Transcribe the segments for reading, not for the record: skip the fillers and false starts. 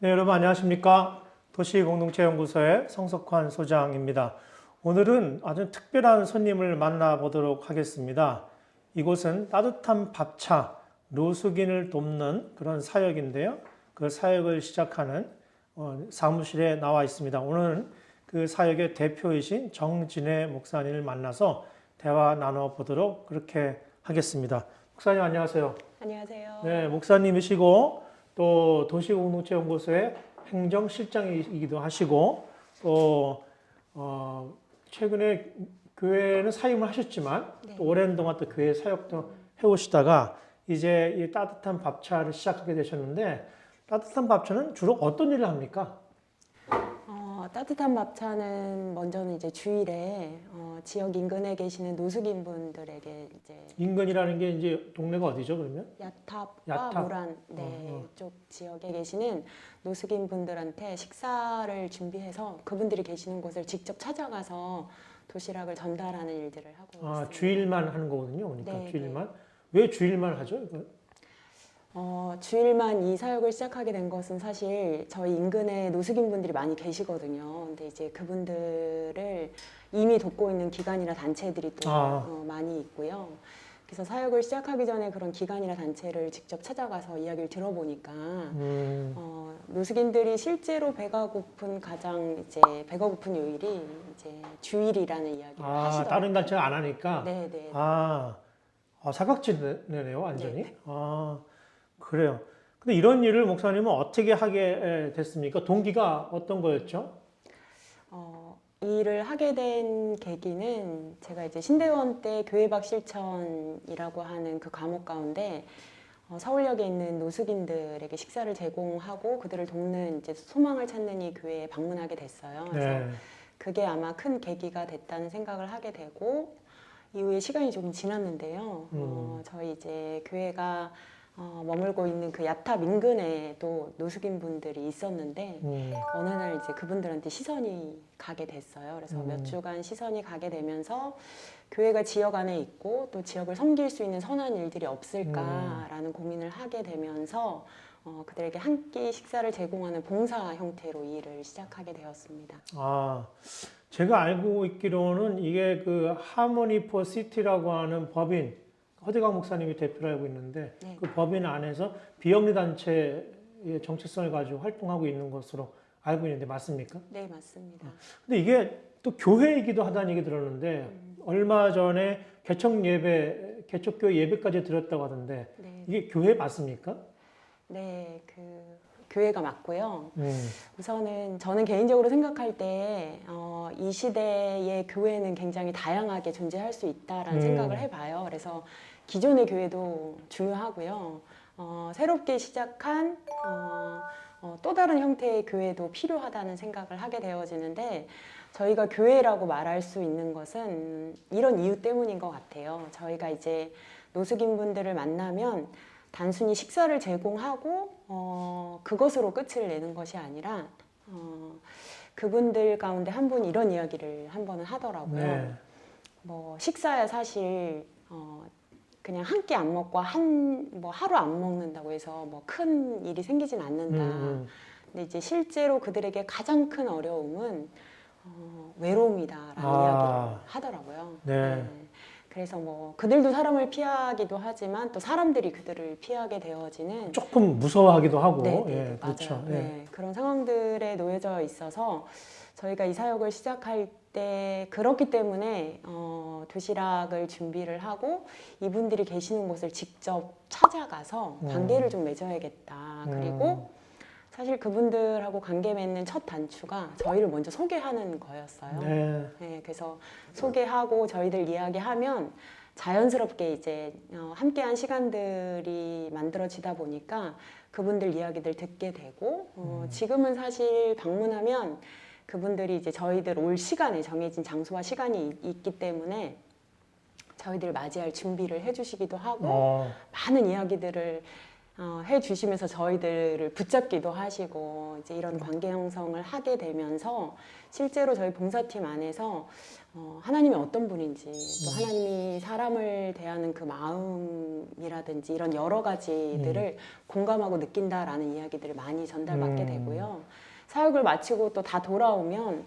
네, 여러분 안녕하십니까? 도시공동체연구소의 성석환 소장입니다. 오늘은 아주 특별한 손님을 만나보도록 하겠습니다. 이곳은 따뜻한 밥차, 노숙인을 돕는 그런 사역인데요. 그 사역을 시작하는 사무실에 나와 있습니다. 오늘은 그 사역의 대표이신 정진애 목사님을 만나서 대화 나눠보도록 그렇게 하겠습니다. 목사님 안녕하세요. 안녕하세요. 네, 목사님이시고 또 도시공동체연구소의 행정실장이기도 하시고 또 최근에 교회는 사임을 하셨지만 네. 또 오랜 동안 또 교회 사역도 해오시다가 이제 이 따뜻한 밥차를 시작하게 되셨는데 따뜻한 밥차는 주로 어떤 일을 합니까? 따뜻한 밥차는 먼저는 이제 주일에 지역 인근에 계시는 노숙인 분들에게 이제 인근이라는 게 이제 동네가 어디죠 그러면? 야탑과 야탑? 모란 쪽 지역에 계시는 노숙인 분들한테 식사를 준비해서 그분들이 계시는 곳을 직접 찾아가서 도시락을 전달하는 일들을 하고 있습니다. 주일만 하는 거거든요. 그러니까 네, 주일만. 왜 주일만 하죠? 이거? 주일만 이 사역을 시작하게 된 것은 사실 저희 인근에 노숙인 분들이 많이 계시거든요. 근데 이제 그분들을 이미 돕고 있는 기관이나 단체들이 또 많이 있고요. 그래서 사역을 시작하기 전에 그런 기관이나 단체를 직접 찾아가서 이야기를 들어보니까 노숙인들이 실제로 배가 고픈 배가 고픈 요일이 이제 주일이라는 이야기를 하시더라고요. 다른 단체가 안 하니까. 네네. 사각지대네요, 완전히. 네네. 그래요. 근데 이런 일을 목사님은 어떻게 하게 됐습니까? 동기가 어떤 거였죠? 이 일을 하게 된 계기는 제가 이제 신대원 때 교회박 실천이라고 하는 그 과목 가운데 서울역에 있는 노숙인들에게 식사를 제공하고 그들을 돕는 이제 소망을 찾는 이 교회에 방문하게 됐어요. 그래서 네. 그게 아마 큰 계기가 됐다는 생각을 하게 되고 이후에 시간이 조금 지났는데요. 저희 이제 교회가 머물고 있는 그 야탑 인근에도 노숙인 분들이 있었는데 어느 날 이제 그분들한테 시선이 가게 됐어요. 그래서 몇 주간 시선이 가게 되면서 교회가 지역 안에 있고 또 지역을 섬길 수 있는 선한 일들이 없을까라는 고민을 하게 되면서 그들에게 한 끼 식사를 제공하는 봉사 형태로 이 일을 시작하게 되었습니다. 제가 알고 있기로는 이게 그 하모니 포 시티라고 하는 법인 허대강 목사님이 대표를 알고 있는데 네. 그 법인 안에서 비영리 단체의 정체성을 가지고 활동하고 있는 것으로 알고 있는데 맞습니까? 네, 맞습니다. 근데 이게 또 교회이기도 하다는 얘기 들었는데 얼마 전에 개척교회 예배까지 드렸다고 하던데 네. 이게 교회 맞습니까? 네, 교회가 맞고요. 우선은 저는 개인적으로 생각할 때 이 시대의 교회는 굉장히 다양하게 존재할 수 있다라는 생각을 해봐요. 그래서 기존의 교회도 중요하고요. 새롭게 시작한 또 다른 형태의 교회도 필요하다는 생각을 하게 되어지는데 저희가 교회라고 말할 수 있는 것은 이런 이유 때문인 것 같아요. 저희가 이제 노숙인 분들을 만나면 단순히 식사를 제공하고 그것으로 끝을 내는 것이 아니라 그분들 가운데 한 분이 이런 이야기를 한 번은 하더라고요. 네. 뭐 식사야 사실 그냥 한 끼 안 먹고 하루 안 먹는다고 해서 뭐 큰 일이 생기진 않는다. 근데 이제 실제로 그들에게 가장 큰 어려움은 외로움이다라는 이야기를 하더라고요. 네. 그래서 뭐 그들도 사람을 피하기도 하지만 또 사람들이 그들을 피하게 되어지는 조금 무서워하기도 하고. 네, 그렇죠. 맞아요. 네, 그런 상황들에 놓여져 있어서 저희가 이 사역을 시작할 때 그렇기 때문에 도시락을 준비를 하고 이분들이 계시는 곳을 직접 찾아가서 관계를 좀 맺어야겠다. 그리고 사실 그분들하고 관계 맺는 첫 단추가 저희를 먼저 소개하는 거였어요. 네. 그래서 소개하고 저희들 이야기하면 자연스럽게 이제 함께한 시간들이 만들어지다 보니까 그분들 이야기들 듣게 되고 지금은 사실 방문하면 그분들이 이제 저희들 올 시간에 정해진 장소와 시간이 있기 때문에 저희들 맞이할 준비를 해주시기도 하고 많은 이야기들을 해주시면서 저희들을 붙잡기도 하시고 이제 이런 관계 형성을 하게 되면서 실제로 저희 봉사팀 안에서 하나님이 어떤 분인지 또 하나님이 사람을 대하는 그 마음이라든지 이런 여러 가지들을 공감하고 느낀다라는 이야기들을 많이 전달받게 되고요. 사역을 마치고 또 다 돌아오면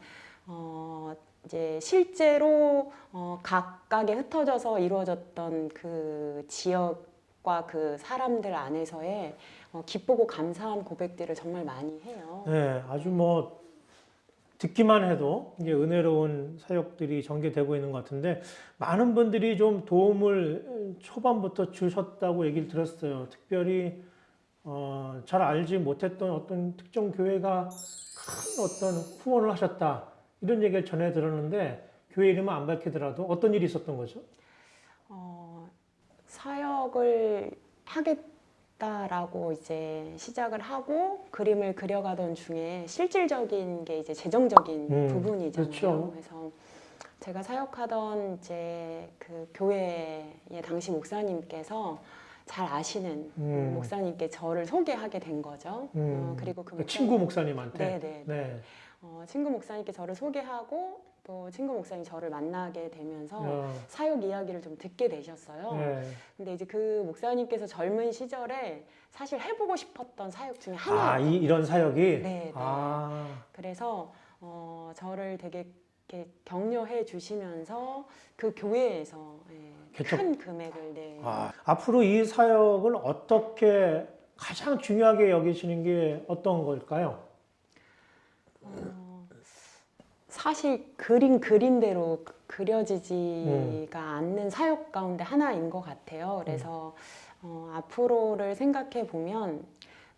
이제 실제로 각각에 흩어져서 이루어졌던 그 지역과 그 사람들 안에서의 기쁘고 감사한 고백들을 정말 많이 해요. 네, 아주 뭐 듣기만 해도 이제 은혜로운 사역들이 전개되고 있는 것 같은데 많은 분들이 좀 도움을 초반부터 주셨다고 얘기를 들었어요. 특별히 잘 알지 못했던 어떤 특정 교회가 큰 어떤 후원을 하셨다 이런 얘기를 전해 들었는데 교회 이름은 안 밝히더라도 어떤 일이 있었던 거죠? 사역을 하겠다라고 이제 시작을 하고 그림을 그려가던 중에 실질적인 게 이제 재정적인 부분이잖아요. 그렇죠. 그래서 제가 사역하던 이제 그 교회의 당시 목사님께서 잘 아시는 목사님께 저를 소개하게 된 거죠. 그리고 그 친구 목사님한테. 네네. 네. 친구 목사님께 저를 소개하고 또 친구 목사님 저를 만나게 되면서 사역 이야기를 좀 듣게 되셨어요. 네. 근데 이제 그 목사님께서 젊은 시절에 사실 해보고 싶었던 사역 중에 하나였어요. 이런 사역이? 네. 그래서 저를 되게 이렇게 격려해 주시면서 그 교회에서 큰 금액을 앞으로 이 사역을 어떻게 가장 중요하게 여기시는 게 어떤 걸까요? 사실 그린대로 그려지지가 않는 사역 가운데 하나인 것 같아요. 그래서 앞으로를 생각해 보면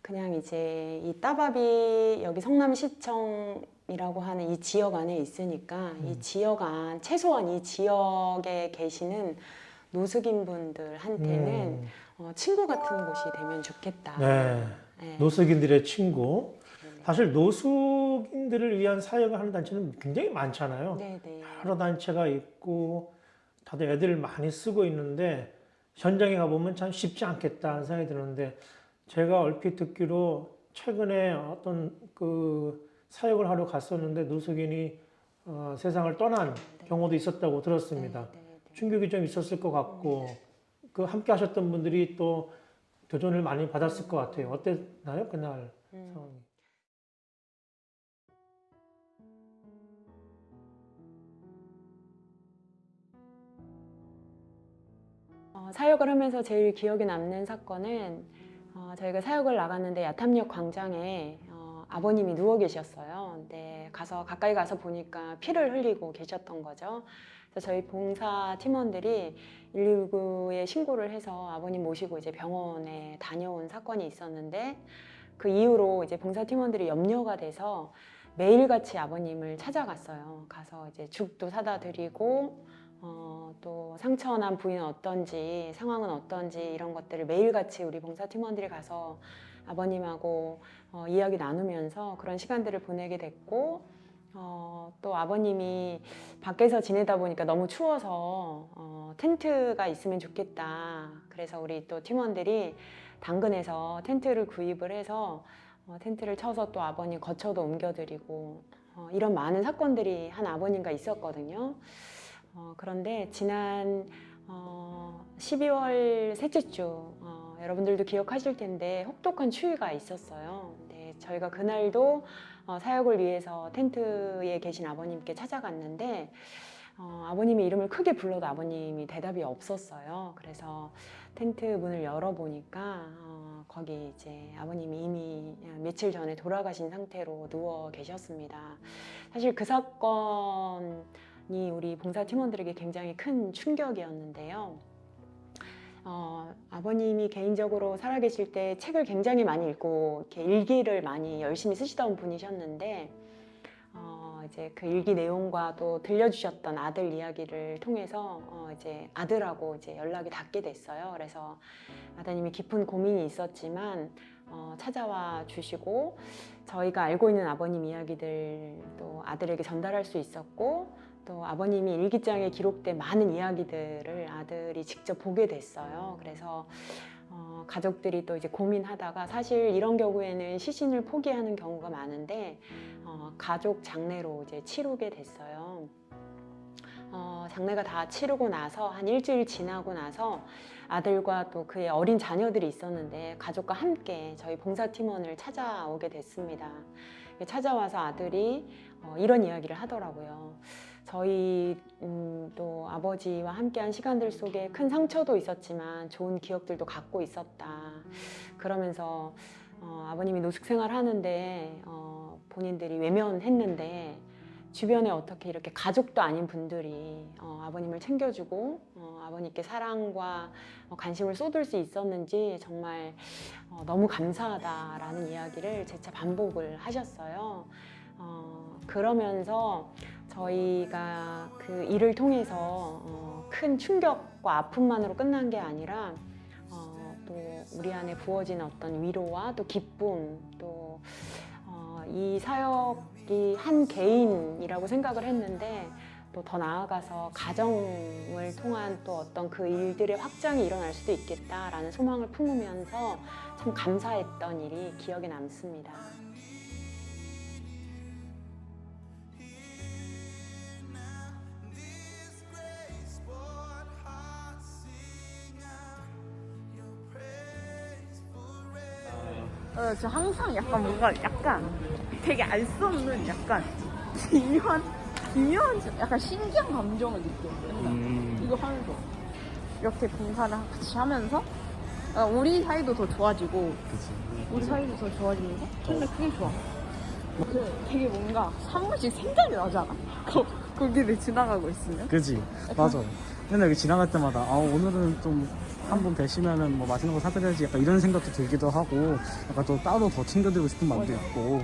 그냥 이제 이 따바비 여기 성남시청이라고 하는 이 지역 안에 있으니까 이 지역 안 최소한 이 지역에 계시는 노숙인 분들한테는 친구 같은 곳이 되면 좋겠다. 네. 네. 노숙인들의 친구. 사실 노숙인들을 위한 사역을 하는 단체는 굉장히 많잖아요. 네네. 여러 단체가 있고 다들 애들을 많이 쓰고 있는데 현장에 가보면 참 쉽지 않겠다는 생각이 드는데 제가 얼핏 듣기로 최근에 어떤 그 사역을 하러 갔었는데 노숙인이 세상을 떠난 경우도 있었다고 들었습니다. 충격이 좀 있었을 것 같고 그 함께 하셨던 분들이 또 도전을 많이 받았을 것 같아요. 어땠나요? 그날 상황이? 사역을 하면서 제일 기억에 남는 사건은 저희가 사역을 나갔는데 야탐역 광장에 아버님이 누워 계셨어요. 근데 가까이 가서 보니까 피를 흘리고 계셨던 거죠. 그래서 저희 봉사 팀원들이 119에 신고를 해서 아버님 모시고 이제 병원에 다녀온 사건이 있었는데 그 이후로 이제 봉사 팀원들이 염려가 돼서 매일같이 아버님을 찾아갔어요. 가서 이제 죽도 사다 드리고 또 상처난 부위는 어떤지 상황은 어떤지 이런 것들을 매일같이 우리 봉사 팀원들이 가서 아버님하고 이야기 나누면서 그런 시간들을 보내게 됐고 또 아버님이 밖에서 지내다 보니까 너무 추워서 텐트가 있으면 좋겠다. 그래서 우리 또 팀원들이 당근에서 텐트를 구입을 해서 텐트를 쳐서 또 아버님 거처도 옮겨드리고 이런 많은 사건들이 한 아버님과 있었거든요. 그런데 지난 12월 셋째 주 여러분들도 기억하실 텐데 혹독한 추위가 있었어요. 근데 저희가 그날도 사역을 위해서 텐트에 계신 아버님께 찾아갔는데 아버님의 이름을 크게 불러도 아버님이 대답이 없었어요. 그래서 텐트 문을 열어보니까 거기 이제 아버님이 이미 며칠 전에 돌아가신 상태로 누워 계셨습니다. 사실 그 사건이 우리 봉사 팀원들에게 굉장히 큰 충격이었는데요. 아버님이 개인적으로 살아계실 때 책을 굉장히 많이 읽고 이렇게 일기를 많이 열심히 쓰시던 분이셨는데 이제 그 일기 내용과 또 들려주셨던 아들 이야기를 통해서 이제 아들하고 이제 연락이 닿게 됐어요. 그래서 아드님이 깊은 고민이 있었지만 찾아와 주시고 저희가 알고 있는 아버님 이야기들도 아들에게 전달할 수 있었고 또 아버님이 일기장에 기록된 많은 이야기들을 아들이 직접 보게 됐어요. 그래서 가족들이 또 이제 고민하다가 사실 이런 경우에는 시신을 포기하는 경우가 많은데 가족 장례로 이제 치르게 됐어요. 장례가 다 치르고 나서 한 일주일 지나고 나서 아들과 또 그의 어린 자녀들이 있었는데 가족과 함께 저희 봉사팀원을 찾아오게 됐습니다. 찾아와서 아들이 이런 이야기를 하더라고요. 저희 또 아버지와 함께한 시간들 속에 큰 상처도 있었지만 좋은 기억들도 갖고 있었다. 그러면서 아버님이 노숙 생활하는데 본인들이 외면했는데 주변에 어떻게 이렇게 가족도 아닌 분들이 아버님을 챙겨주고 아버님께 사랑과 관심을 쏟을 수 있었는지 정말 너무 감사하다라는 이야기를 재차 반복을 하셨어요. 그러면서 저희가 그 일을 통해서 큰 충격과 아픔만으로 끝난 게 아니라 또 우리 안에 부어진 어떤 위로와 또 기쁨 또 이 사역이 한 개인이라고 생각을 했는데 또 더 나아가서 가정을 통한 또 어떤 그 일들의 확장이 일어날 수도 있겠다라는 소망을 품으면서 참 감사했던 일이 기억에 남습니다. 저 항상 약간 뭔가 약간 되게 알 수 없는 약간 기묘한 약간 신기한 감정을 느껴요. 맨날 이거 하면서 이렇게 봉사를 같이 하면서 우리 사이도 더 좋아지고 우리 사이도 더 좋아지면서 근데 그게 좋아. 되게 뭔가 한 번씩 생각이 나잖아. 거기를 지나가고 있으면. 그지 맞아. 맨날 여기 지나갈 때마다 오늘은 좀 한 번 뵈시면은 뭐 맛있는 거 사드려야지 약간 이런 생각도 들기도 하고 약간 또 따로 더 챙겨드리고 싶은 마음도 있고.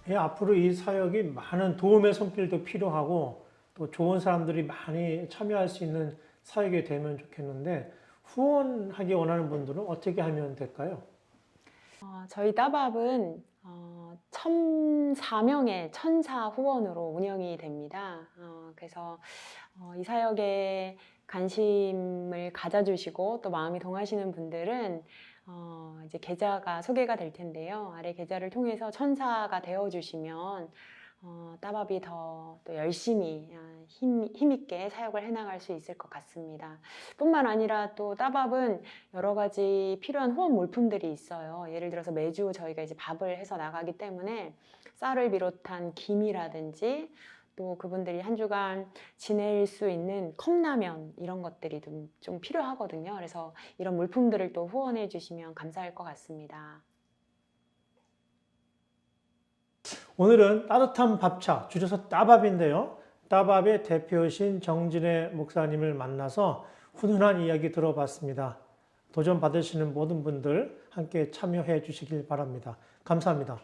예, 앞으로 이 사역이 많은 도움의 손길도 필요하고 또 좋은 사람들이 많이 참여할 수 있는 사역이 되면 좋겠는데 후원하기 원하는 분들은 어떻게 하면 될까요? 저희 따밥은 1,004명의 천사 후원으로 운영이 됩니다. 그래서 이 사역에 관심을 가져주시고 또 마음이 동하시는 분들은 이제 계좌가 소개가 될 텐데요. 아래 계좌를 통해서 천사가 되어주시면 따밥이 더 또 열심히 힘있게 사역을 해나갈 수 있을 것 같습니다. 뿐만 아니라 또 따밥은 여러 가지 필요한 후원 물품들이 있어요. 예를 들어서 매주 저희가 이제 밥을 해서 나가기 때문에 쌀을 비롯한 김이라든지 또 그분들이 한 주간 지낼 수 있는 컵라면 이런 것들이 좀 필요하거든요. 그래서 이런 물품들을 또 후원해 주시면 감사할 것 같습니다. 오늘은 따뜻한 밥차, 줄여서 따밥인데요. 따밥의 대표이신 정진애 목사님을 만나서 훈훈한 이야기 들어봤습니다. 도전 받으시는 모든 분들 함께 참여해 주시길 바랍니다. 감사합니다.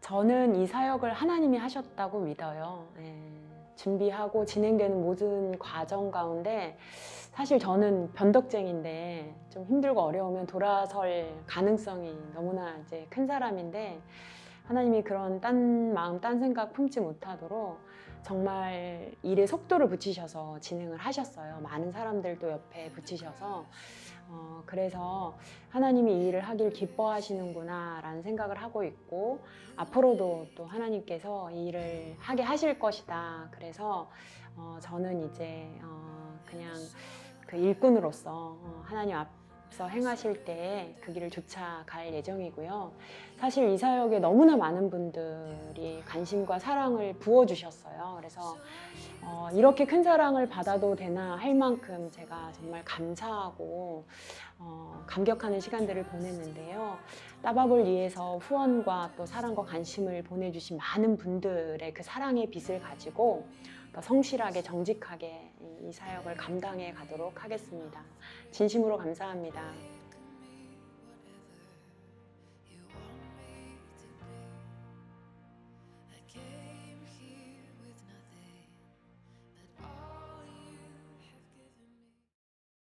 저는 이 사역을 하나님이 하셨다고 믿어요. 준비하고 진행되는 모든 과정 가운데 사실 저는 변덕쟁인데 좀 힘들고 어려우면 돌아설 가능성이 너무나 이제 큰 사람인데 하나님이 그런 딴 마음, 딴 생각 품지 못하도록 정말 일에 속도를 붙이셔서 진행을 하셨어요. 많은 사람들도 옆에 붙이셔서 그래서 하나님이 이 일을 하길 기뻐하시는구나 라는 생각을 하고 있고 앞으로도 또 하나님께서 이 일을 하게 하실 것이다. 그래서 저는 이제 그냥 그 일꾼으로서 하나님 앞서 행하실 때에 그 길을 쫓아갈 예정이고요. 사실 이 사역에 너무나 많은 분들이 관심과 사랑을 부어주셨어요. 그래서 이렇게 큰 사랑을 받아도 되나 할 만큼 제가 정말 감사하고 감격하는 시간들을 보냈는데요. 따밥을 위해서 후원과 또 사랑과 관심을 보내주신 많은 분들의 그 사랑의 빛을 가지고 더 성실하게 정직하게 이 사역을 감당해 가도록 하겠습니다. 진심으로 감사합니다.